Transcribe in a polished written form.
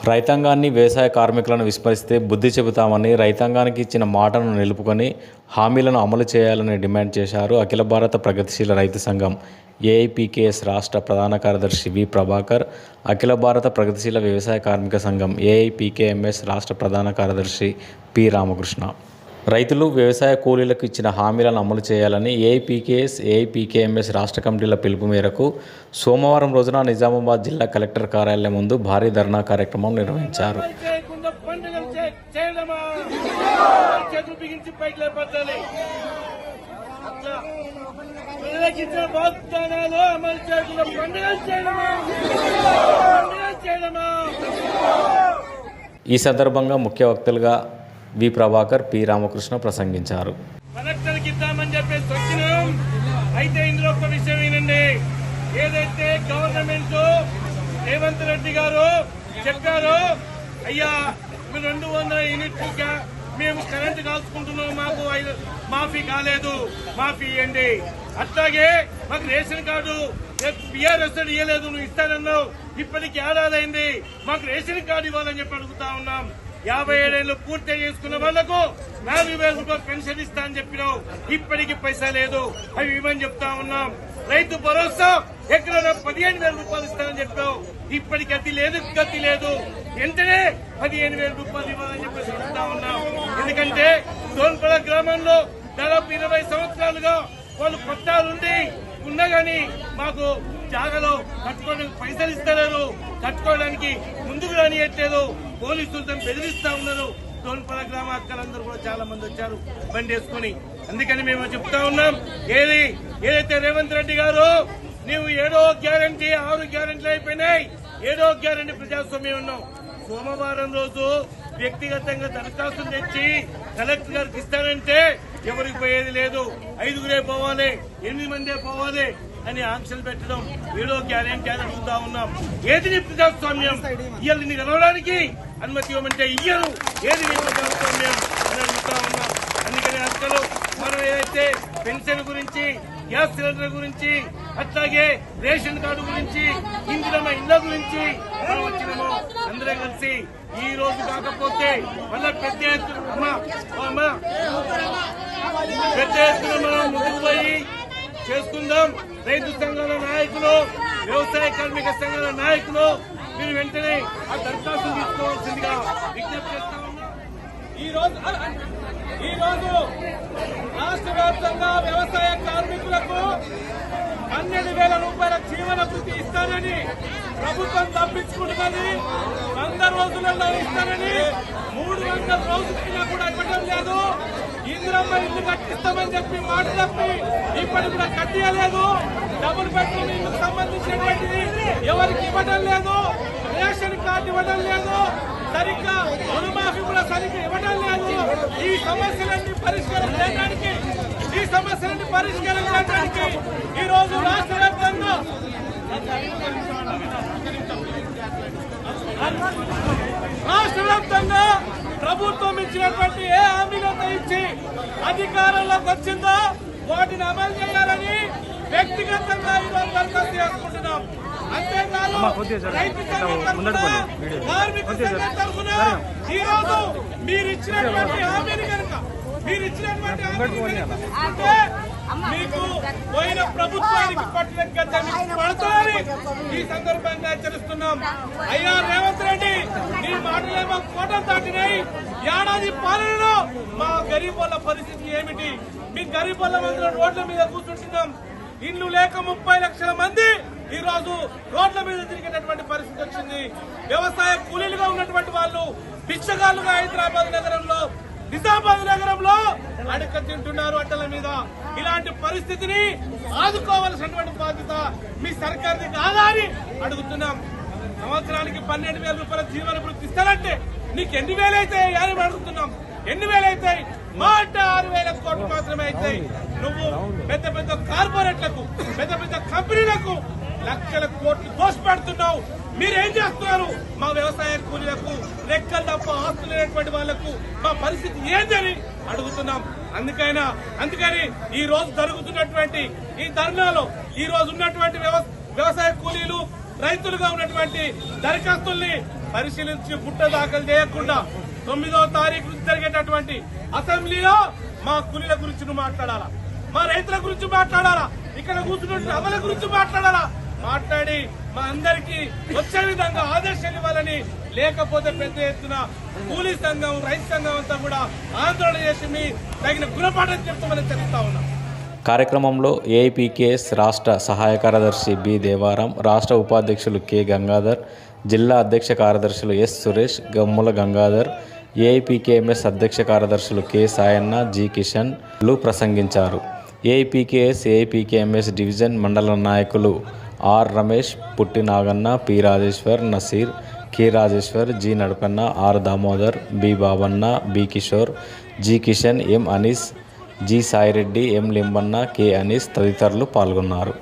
రైతాంగాన్ని వ్యవసాయ కార్మికులను విస్మరిస్తే బుద్ధి చెబుతామని రైతాంగానికి ఇచ్చిన మాటను నిలుపుకొని హామీలను అమలు చేయాలని డిమాండ్ చేశారు అఖిల భారత ప్రగతిశీల రైతు సంఘం ఏఐపీకేఎస్ రాష్ట్ర ప్రధాన కార్యదర్శి వి ప్రభాకర్, అఖిల భారత ప్రగతిశీల వ్యవసాయ కార్మిక సంఘం ఏఐపీకేఎంఎస్ రాష్ట్ర ప్రధాన కార్యదర్శి పి రామకృష్ణ. రైతులు, వ్యవసాయ కూలీలకు ఇచ్చిన హామీలను అమలు చేయాలని ఏఐపీకేఎస్, ఏఐపీకేఎంఎస్ రాష్ట్ర కమిటీల పిలుపు మేరకు సోమవారం రోజున నిజామాబాద్ జిల్లా కలెక్టర్ కార్యాలయం ముందు భారీ ధర్నా కార్యక్రమం నిర్వహించారు. ఈ సందర్భంగా ముఖ్య వక్తలుగా వి ప్రభాకర్, పి రామకృష్ణ ప్రసంగించారు. కలెక్టర్కి ఇద్దామని చెప్పేసి వచ్చినాం. అయితే ఇందులో ఒక విషయం ఏంటండి, ఏదైతే గవర్నమెంట్ రేవంత్ రెడ్డి గారు చెప్పారో, అయ్యా 200 యూనిట్లుగా మేము కరెంటు కాల్చుకుంటున్నాం, మాకు మాఫీ కాలేదు, మాఫీ ఇవ్వండి. అట్లాగే మాకు రేషన్ కార్డు బీఆర్ఎస్ ఇవ్వలేదు, నువ్వు ఇస్తానన్నావు, ఇప్పటికి ఏడాదైంది, మాకు రేషన్ కార్డు ఇవ్వాలని చెప్పి అడుగుతా ఉన్నాం. 57 ఏళ్ళు పూర్తి చేసుకున్న వాళ్లకు 4,000 రూపాయలు పెన్షన్ ఇస్తా అని చెప్పినావు, ఇప్పటికి పైసా లేదు, అవి ఇవ్వని చెప్తా ఉన్నాం. రైతు భరోసా ఎక్కడైనా 15,000 రూపాయలు ఇస్తానని చెప్పావు, ఇప్పటికి గతి లేదు. వెంటనే 15,000 రూపాయలు ఇవ్వాలని చెప్పేసి అడుగుతా ఉన్నాం. ఎందుకంటే సోన్పడ గ్రామంలో దాదాపు 20 సంవత్సరాలుగా వాళ్ళు పట్టాలుండి ఉన్నా గానీ మాకు జాగాలో కట్టుకోవడానికి పైసలు ఇస్తలేరు, కట్టుకోవడానికి ముందుకు రానియట్లేదు, పోలీసులతో బెదిరిస్తా ఉన్నారు. సోన్పడ గ్రామ అక్కలందరూ కూడా చాలా మంది వచ్చారు బండి వేసుకుని. అందుకని మేము చెప్తా ఉన్నాం, ఏదైతే రేవంత్ రెడ్డి గారు నీవు 7వ గ్యారంటీ 6 గ్యారంటీలు అయిపోయినాయి, 7వ గ్యారంటీ ప్రజాస్వామ్యం ఉన్నాం. సోమవారం రోజు వ్యక్తిగతంగా దరఖాస్తులు తెచ్చి కలెక్టర్ గారికి ఇస్తానంటే ఎవరికి పోయేది లేదు, 5గురే పోవాలి, 8 మందే పోవాలి అని ఆంక్షలు పెట్టడం 7వ గ్యారెంటీ అని అడుగుతా ఉన్నాం. ఏది నీ ప్రజాస్వామ్యం? ఇవాళ నీ కలవడానికి అనుమతి ఇవ్వమంటే ఇయ్యను, ఏది నీ ప్రజాస్వామ్యం అని అడుగుతా ఉన్నాం. అందుకని అసలు మనం ఏదైతే పెన్షన్ గురించి, గ్యాస్ సిలిండర్ గురించి, అట్లాగే రేషన్ కార్డు గురించి, ఇందిరమ్మ ఇళ్ల గురించి మనం వచ్చినామో అందరం కలిసి ఈ రోజు కాకపోతే మళ్ళా పెద్ద ఎత్తున మనం ముందుకు పోయి చేసుకుందాం. రైతు సంఘాల నాయకులు, వ్యవసాయ కార్మిక సంఘాల నాయకులు మీరు వెంటనే ఆ దరఖాస్తు తీసుకోవాల్సిందిగా విజ్ఞప్తి చేస్తా ఉన్నాం. ఈ రోజు రాష్ట్ర వ్యాప్తంగా వ్యవసాయ కార్మికులకు 12,000 రూపాయల జీవన భృతి ఇస్తానని ప్రభుత్వం తప్పించుకుంటుందని, 100 రోజులలో ఇస్తానని 300 రోజులైనా కూడా ఇవ్వడం లేదు. ఇందిరమ్మ ఇల్లు కట్టిస్తామని చెప్పి మాట తప్పి ఇప్పటి కూడా కట్టియలేదు. డబుల్ బెడ్రూమ్ ఇల్లుకు సంబంధించినటువంటిది ఎవరికి ఇవ్వడం లేదు, రేషన్ కార్డు ఇవ్వడం లేదు, సరిగ్గా రుణమాఫీ కూడా సరిగ్గా ఇవ్వడం లేదు. ఈ సమస్యలన్నీ పరిష్కరించడానికి ఈ రోజు రాష్ట్ర వ్యాప్తంగా ప్రభుత్వం ఇచ్చినటువంటి ఏ హామీలతో ఇచ్చి అధికారంలోకి వచ్చిందో వాటిని అమలు చేయాలని వ్యక్తిగతంగా ఈరోజు దరఖాస్తు చేసుకుంటున్నాం. అంతేకాదు రైతు సంఘం తరఫున, కార్మిక సంఘం తరఫున ఈరోజు మీరు ఇచ్చినటువంటి హామీని కనుక మీకు పోయిన ప్రభుత్వానికి పట్టిన పడుతుందని ఈ సందర్భంగా హెచ్చరిస్తున్నాం. అయ్యా రేవంత్ రెడ్డి, నీ మాటలేమో కోటం దాటినాయి. ఏడాది పాలనలో మా గరీబుల పరిస్థితి ఏమిటి? మీ గరీబుల మంది రోడ్ల మీద కూర్చుంటున్నాం. ఇల్లు లేక 30 లక్షల మంది ఈ రోజు రోడ్ల మీద తిరిగేటటువంటి పరిస్థితి వచ్చింది. వ్యవసాయ కూలీలుగా ఉన్నటువంటి వాళ్ళు బిచ్చగాళ్లుగా హైదరాబాద్ నగరంలో, నిజామాబాద్ నగరంలో అడక తింటున్నారు అడ్డల మీద. ఇలాంటి పరిస్థితిని ఆదుకోవాల్సినటువంటి బాధ్యత మీ సర్కార్ది కాదా అని అడుగుతున్నాం. సంవత్సరానికి 12,000 రూపాయల జీవన భృతి ఇస్తారంటే నీకు ఎన్ని వేలు అవుతాయి అని అడుగుతున్నాం. ఎన్ని వేలు అవుతాయి? మాట 6,000 కోట్లు మాత్రమే అవుతాయి. నువ్వు పెద్ద పెద్ద కార్పొరేట్లకు, పెద్ద పెద్ద కంపెనీలకు లక్షల కోట్లు దోషపెడుతున్నావు. మీరేం చేస్తున్నారు? మా వ్యవసాయ కూలీలకు, రెక్కలు తప్ప ఆస్తులు లేనటువంటి వాళ్లకు మా పరిస్థితి ఏంటని అడుగుతున్నాం. అందుకని ఈ రోజు జరుగుతున్నటువంటి ఈ ధర్నాలో ఈ రోజు ఉన్నటువంటి వ్యవసాయ కూలీలు, రైతులుగా ఉన్నటువంటి దరఖాస్తుల్ని పరిశీలించి గుట్ట దాఖలు చేయకుండా 9వ తారీఖు జరిగేటటువంటి అసెంబ్లీలో మా కూలీల గురించి నువ్వు మాట్లాడాలా, మా రైతుల గురించి మాట్లాడాలా, ఇక్కడ కూర్చున్న అమల గురించి మాట్లాడాలా, మాట్లాడి మా అందరికీ వచ్చే విధంగా ఆదేశాలు ఇవ్వాలని, లేకపోతే పెద్ద ఎత్తున కూలీ సంఘం రైతు సంఘం అంతా కూడా ఆందోళన చేసి మీ తగిన గుణపాఠం చెప్తామని తెలుస్తా ఉన్నాం. కార్యక్రమంలో ఏఐపీకేఎస్ రాష్ట్ర సహాయ కార్యదర్శి బి దేవారాం, రాష్ట్ర ఉపాధ్యక్షులు కె గంగాధర్, జిల్లా అధ్యక్ష కార్యదర్శులు ఎస్ సురేష్, గమ్ముల గంగాధర్, ఏఐపీకేఎంఎస్ అధ్యక్ష కార్యదర్శులు కె సాయన్న, జి కిషన్లు ప్రసంగించారు. ఏఐపీకేఎస్ ఏఐపీకేఎంఎస్ డివిజన్ మండల నాయకులు R Ramesh, Putti Naganna, P Rajeshwar, Naseer, K Rajeshwar, G Nadapanna, R Damodar, B Babanna, B Kishore, G Kishan, M Anees, G Saireddy, M Limbanna, K Anees తదితరులు పాల్గొన్నారు.